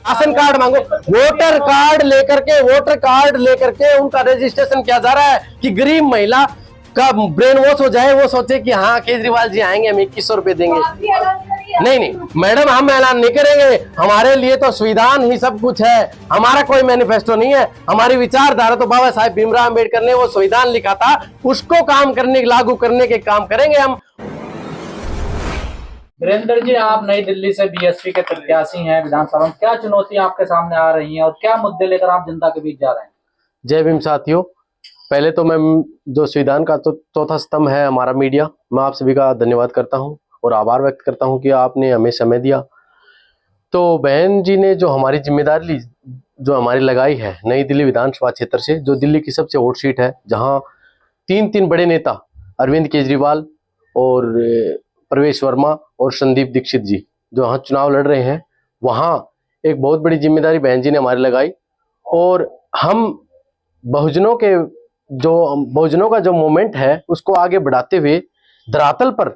Ration card मांगो, voter card लेकर के उनका रजिस्ट्रेशन किया जा रहा है कि गरीब महिला का ब्रेन वॉश हो जाए, वो सोचे कि हाँ केजरीवाल जी आएंगे हम 2100 रुपए देंगे। नहीं नहीं मैडम, हम ऐलान नहीं करेंगे, हमारे लिए तो संविधान ही सब कुछ है, हमारा कोई मैनिफेस्टो नहीं है। हमारी विचारधारा तो बाबा साहेब भीमराव अम्बेडकर ने वो संविधान लिखा था, उसको काम करने, लागू करने के काम करेंगे हम। वीरेंद्र जी, आप नई दिल्ली से बीएसपी के प्रत्याशी हैं विधानसभा में, क्या चुनौती आपके सामने आ रही हैं और क्या मुद्दे लेकर आप जनता के बीच जा रहे हैं? जय भीम साथियों, पहले तो मैं जो संविधान का तो चौथा स्तंभ है हमारा मीडिया, मैं आप सभी का धन्यवाद करता हूं और आभार व्यक्त करता हूं कि आपने हमें समय दिया। तो बहन जी ने जो हमारी जिम्मेदारी जो हमारी लगाई है नई दिल्ली विधानसभा क्षेत्र से, जो दिल्ली की सबसे हॉट सीट है, जहां तीन बड़े नेता अरविंद केजरीवाल और प्रवेश वर्मा और संदीप दीक्षित जी जो यहाँ चुनाव लड़ रहे हैं, वहाँ एक बहुत बड़ी जिम्मेदारी बहन जी ने हमारी लगाई और हम बहुजनों का जो मूवमेंट है उसको आगे बढ़ाते हुए धरातल पर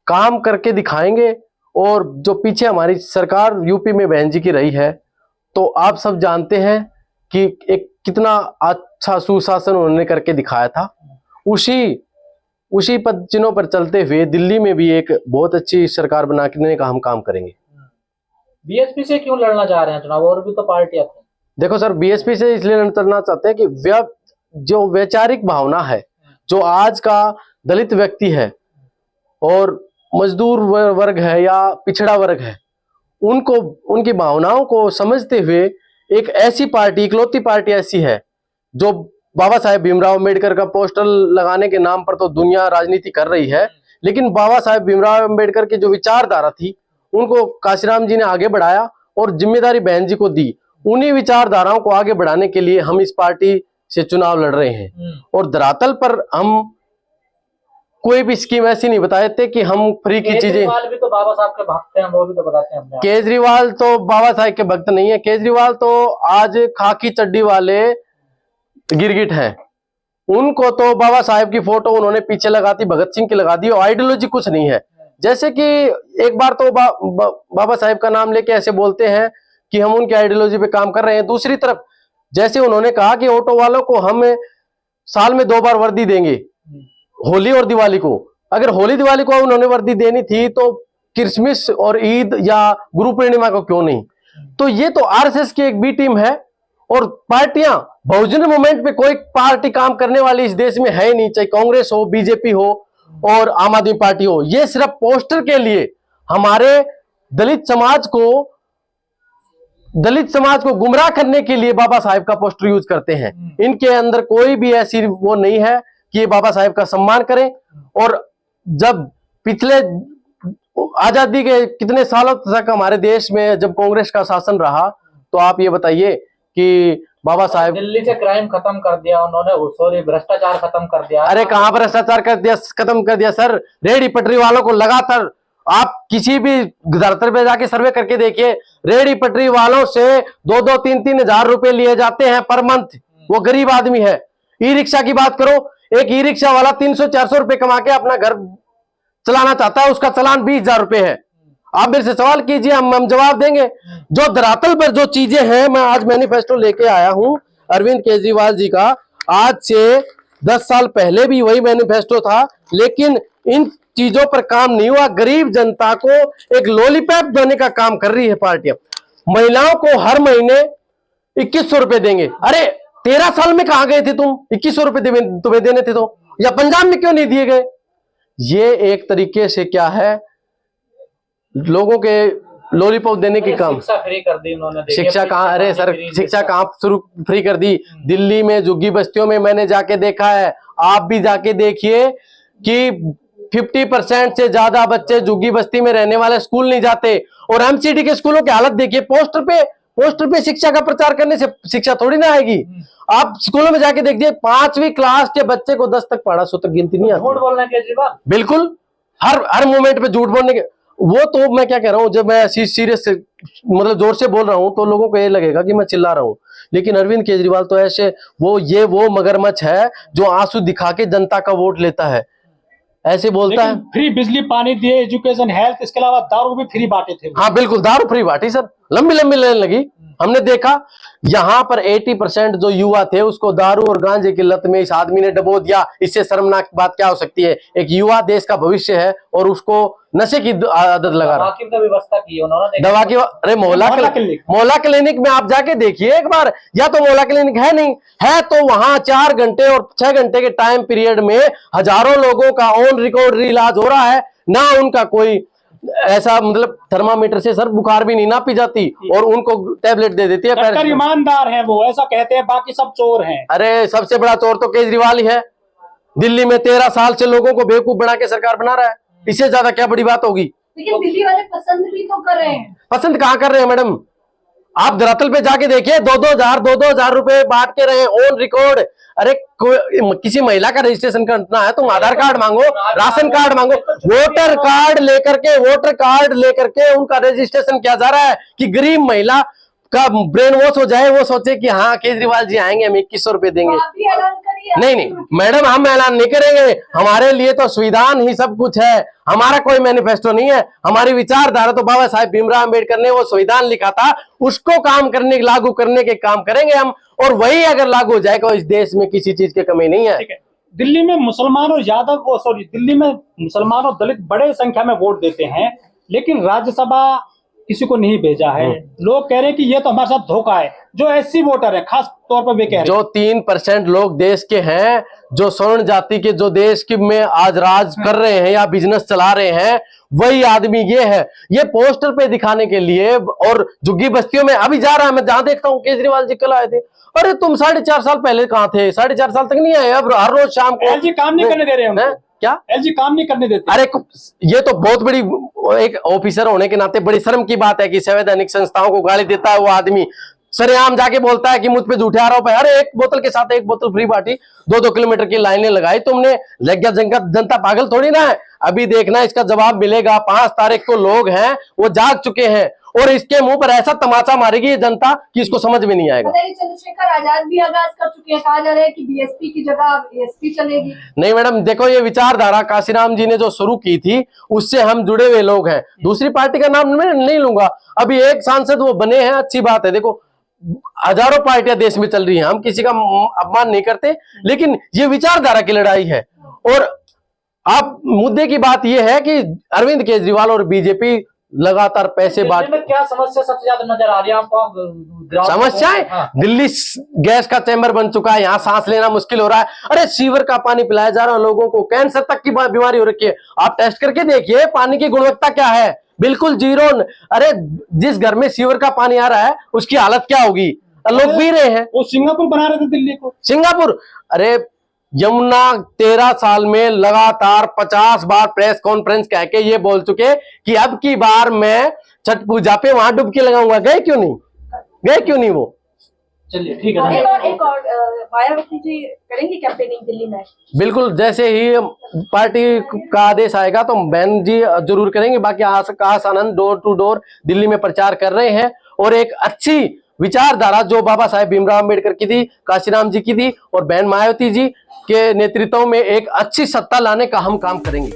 काम करके दिखाएंगे। और जो पीछे हमारी सरकार यूपी में बहन जी की रही है, तो आप सब जानते हैं कि एक कितना अच्छा सुशासन उन्होंने करके दिखाया था। उसी पद चिन्हों पर चलते हुए दिल्ली में भी एक बहुत अच्छी सरकार बनाने का हम काम करेंगे। बीएसपी से क्यों लड़ना चाह रहे हैं चुनाव? और भी तो पार्टियां थी। देखो सर, बीएसपी से इसलिए लड़ना चाहते हैं कि जो वैचारिक भावना है, जो आज का दलित व्यक्ति है और मजदूर वर्ग है या पिछड़ा वर्ग है, उनकी भावनाओं को समझते हुए एक ऐसी पार्टी, इकलौती पार्टी ऐसी है जो बाबा साहेब भीमराव अम्बेडकर का पोस्टर लगाने के नाम पर तो दुनिया राजनीति कर रही है, लेकिन बाबा साहेब भीमराव अम्बेडकर की जो विचारधारा थी उनको काशीराम जी ने आगे बढ़ाया और जिम्मेदारी बहन जी को दी। उन्हीं विचारधाराओं को आगे बढ़ाने के लिए हम इस पार्टी से चुनाव लड़ रहे हैं। और धरातल पर हम कोई भी स्कीम ऐसी नहीं बताते कि हम फ्री की चीजें। केजरीवाल भी तो बाबा साहब के भक्त हैं, वो भी तो बताते हैं अपने। केजरीवाल तो बाबा साहेब के भक्त नहीं है, केजरीवाल तो आज खाकी चड्डी वाले गिरगिट हैं। उनको तो बाबा साहेब की फोटो उन्होंने पीछे लगा दी, भगत सिंह की लगा दी, और आइडियोलॉजी कुछ नहीं है। जैसे कि एक बार तो बाबा साहेब का नाम लेके ऐसे बोलते हैं कि हम उनकी आइडियोलॉजी पे काम कर रहे हैं, दूसरी तरफ जैसे उन्होंने कहा कि ऑटो वालों को हम साल में 2 बार वर्दी देंगे, होली और दिवाली को। अगर होली दिवाली को उन्होंने वर्दी देनी थी तो क्रिसमस और ईद या गुरु पूर्णिमा को क्यों नहीं? तो ये तो आरएसएस की एक बी टीम है। और पार्टियां, बहुजन मूवमेंट पे कोई पार्टी काम करने वाली इस देश में है ही नहीं, चाहे कांग्रेस हो, बीजेपी हो और आम आदमी पार्टी हो। ये सिर्फ पोस्टर के लिए हमारे दलित समाज को गुमराह करने के लिए बाबा साहेब का पोस्टर यूज करते हैं। इनके अंदर कोई भी ऐसी वो नहीं है कि ये बाबा साहेब का सम्मान करें। और जब पिछले आजादी के कितने सालों तक हमारे देश में जब कांग्रेस का शासन रहा, तो आप ये बताइए कि बाबा साहेब दिल्ली से क्राइम खत्म कर दिया उन्होंने, सॉरी भ्रष्टाचार खत्म कर दिया। अरे कहां भ्रष्टाचार खत्म कर दिया सर? रेहड़ी पटरी वालों को लगातार, आप किसी भी धरती पे जाके सर्वे करके देखिए, रेहड़ी पटरी वालों से 2-2, 3-3 हजार रुपए लिए जाते हैं पर मंथ। वो गरीब आदमी है। ई रिक्शा की बात करो, एक ई रिक्शा वाला 300-400 रुपए कमा के अपना घर चलाना चाहता है, उसका चालान 20,000 रुपए है। आप मेरे से सवाल कीजिए, हम जवाब देंगे। जो धरातल पर जो चीजें हैं, मैं आज मैनिफेस्टो लेके आया हूं अरविंद केजरीवाल जी का। आज से 10 साल पहले भी वही मैनिफेस्टो था, लेकिन इन चीजों पर काम नहीं हुआ। गरीब जनता को एक लॉलीपॉप देने का काम कर रही है पार्टियां। महिलाओं को हर महीने 2100 रुपए देंगे। अरे 13 साल में कहां गए थे तुम? 2100 रुपए तुम्हें देने थे तो, या पंजाब में क्यों नहीं दिए गए? ये एक तरीके से क्या है, लोगों के लॉलीपॉप देने की काम। शिक्षा फ्री कर दी उन्होंने। शिक्षा कहाँ? अरे सर, शिक्षा कहाँ शुरू फ्री कर दी? दिल्ली में झुग्गी बस्तियों में मैंने जाके देखा है, आप भी जाके देखिए कि 50% से ज्यादा बच्चे झुग्गी बस्ती में रहने वाले स्कूल नहीं जाते। और एमसीडी के स्कूलों की हालत देखिए, पोस्टर पे शिक्षा का प्रचार करने से शिक्षा थोड़ी ना आएगी। आप स्कूलों में जाके देखिए, 5वीं क्लास के बच्चे को 10 तक पढ़ा, 100 तक गिनती नहीं आती। झूठ बोलना है केजरीवाल, बिल्कुल हर मोमेंट पे झूठ बोलने के। वो तो मैं क्या कह रहा हूँ, जब मैं सीरियस से मतलब जोर से बोल रहा हूँ तो लोगों को ये लगेगा कि मैं चिल्ला रहा हूँ, लेकिन अरविंद केजरीवाल तो ऐसे वो मगरमच्छ है जो आंसू दिखा के जनता का वोट लेता है। ऐसे बोलता है। फ्री बिजली पानी दिए, एजुकेशन, हेल्थ, इसके अलावा दारू भी फ्री बांटे थे। हाँ बिल्कुल, दारू फ्री बांटी सर, लंबी लंबी लाइन लगी। हमने देखा यहाँ पर 80% जो युवा थे उसको दारू और गांजे की लत में इस आदमी ने डबो दिया। इससे शर्मनाक बात क्या हो सकती है? एक युवा देश का भविष्य है और उसको नशे की आदत लगा रहा। दवा की भी व्यवस्था की उन्होंने, दवा की, अरे मोहल्ला क्लिनिक में आप जाके देखिए एक बार, या तो मोहल्ला क्लिनिक है नहीं है तो वहां 4 घंटे और 6 घंटे के टाइम पीरियड में हजारों लोगों का ऑन रिकॉर्ड इलाज हो रहा है ना। उनका कोई ऐसा मतलब थर्मामीटर से सर बुखार भी नहीं नापी जाती और उनको टैबलेट दे देती है। डॉक्टर ईमानदार है वो, ऐसा कहते हैं, बाकी सब चोर हैं। अरे सबसे बड़ा चोर तो केजरीवाल ही है। दिल्ली में 13 साल से लोगों को बेवकूफ बना के सरकार बना रहा है, इससे ज्यादा क्या बड़ी बात होगी? लेकिन दिल्ली वाले पसंद भी तो कर रहे हैं। पसंद कहाँ कर रहे हैं मैडम? आप धरातल पे जाके देखिए, 2-2 हजार रुपए बांट के रहे ऑन रिकॉर्ड। अरे किसी महिला का रजिस्ट्रेशन करना है तुम आधार कार्ड मांगो, राशन कार्ड मांगो, वोटर कार्ड लेकर के उनका रजिस्ट्रेशन किया जा रहा है कि गरीब महिला का ब्रेन वॉश हो जाए, वो सोचे कि हाँ केजरीवाल जी आएंगे हम 2100 रुपए देंगे। आप भी ऐलान करिए। नहीं मैडम, हम ऐलान नहीं करेंगे। हमारे लिए तो संविधान ही सब कुछ है, हमारा कोई मैनिफेस्टो नहीं है। हमारी विचारधारा तो बाबा साहेब भीमराव अम्बेडकर ने वो संविधान लिखा था, उसको काम करने, लागू करने के काम करेंगे हम, और वही अगर लागू हो जाएगा इस देश में किसी चीज की कमी नहीं है। दिल्ली में मुसलमान और दिल्ली में मुसलमान और दलित बड़े संख्या में वोट देते हैं, लेकिन राज्यसभा किसी को नहीं भेजा है। लोग कह रहे हैं कि ये तो हमारे साथ धोखा है। जो एससी वोटर है खास तौर पर वे कह रहे हैं, जो 3% लोग देश के हैं, जो स्वर्ण जाति के, जो देश की में आज राज कर रहे हैं या बिजनेस चला रहे हैं, वही आदमी ये है। ये पोस्टर पे दिखाने के लिए और झुग्गी बस्तियों में अभी जा रहा है। मैं जहां देखता हूँ केजरीवाल जी कल आए थे, अरे तुम 4.5 साल पहले कहाँ थे? 4.5 साल तक नहीं आए, अब हर रोज शाम को। एलजी काम नहीं करने दे रहे हैं क्या? एलजी काम नहीं करने देते? अरे ये तो बहुत बड़ी, एक ऑफिसर होने के नाते बड़ी शर्म की बात है कि संवैधानिक संस्थाओं को गाली देता है वो आदमी। सरेआम जाके बोलता है कि मुझ पे झूठे आरोप है। अरे एक बोतल के साथ एक बोतल फ्री बांटी, 2-2 किलोमीटर की लाइनें लगाई तुमने, लग गया जनता पागल थोड़ी ना है। अभी देखना इसका जवाब मिलेगा। 5 तारीख को लोग हैं वो जाग चुके हैं और इसके मुंह पर ऐसा तमाचा मारेगी ये जनता कि इसको समझ में नहीं आएगा। चंद्रशेखर आजाद भी आगाज कर चुके हैं, कहा जा रहा है कि बीएसपी की जगह एसपी चलेगी। नहीं मैडम, देखो ये विचारधारा काशीराम जी ने जो शुरू की थी उससे हम जुड़े हुए लोग हैं। दूसरी पार्टी का नाम मैं नहीं लूंगा। अभी एक सांसद वो बने हैं, अच्छी बात है। देखो हजारों पार्टियां देश में चल रही हैं, हम किसी का अपमान नहीं करते, लेकिन ये विचारधारा की लड़ाई है। और आप मुद्दे की बात यह है कि अरविंद केजरीवाल और बीजेपी लगातार पैसे बांट। क्या समस्या सबसे ज्यादा नजर आ रही है आपको? समस्याएं, हाँ। दिल्ली गैस का चैम्बर बन चुका है, यहाँ सांस लेना मुश्किल हो रहा है। अरे सीवर का पानी पिलाया जा रहा है लोगों को, कैंसर तक की बीमारी हो रखी है। आप टेस्ट करके देखिए पानी की गुणवत्ता क्या है, बिल्कुल जीरो। अरे जिस घर में सीवर का पानी आ रहा है उसकी हालत क्या होगी? लोग पी रहे हैं। वो सिंगापुर बना रहे थे दिल्ली को। सिंगापुर, अरे यमुना 13 साल में लगातार 50 बार प्रेस कॉन्फ्रेंस कह के ये बोल चुके कि अब की बार मैं छठ पूजा पे वहां डुबकी लगाऊंगा। गए क्यों नहीं वो? चलिए ठीक है। एक और मायावती जी करेंगी कैंपेनिंग दिल्ली में? बिल्कुल, जैसे ही पार्टी का आदेश आएगा तो बहन जी जरूर करेंगे। बाकी Akash Anand door to door Delhi में प्रचार कर रहे हैं और एक अच्छी विचारधारा जो बाबा साहेब भीमराव अम्बेडकर की थी, काशीराम जी की थी और बहन मायावती जी के नेतृत्व में एक अच्छी सत्ता लाने का हम काम करेंगे।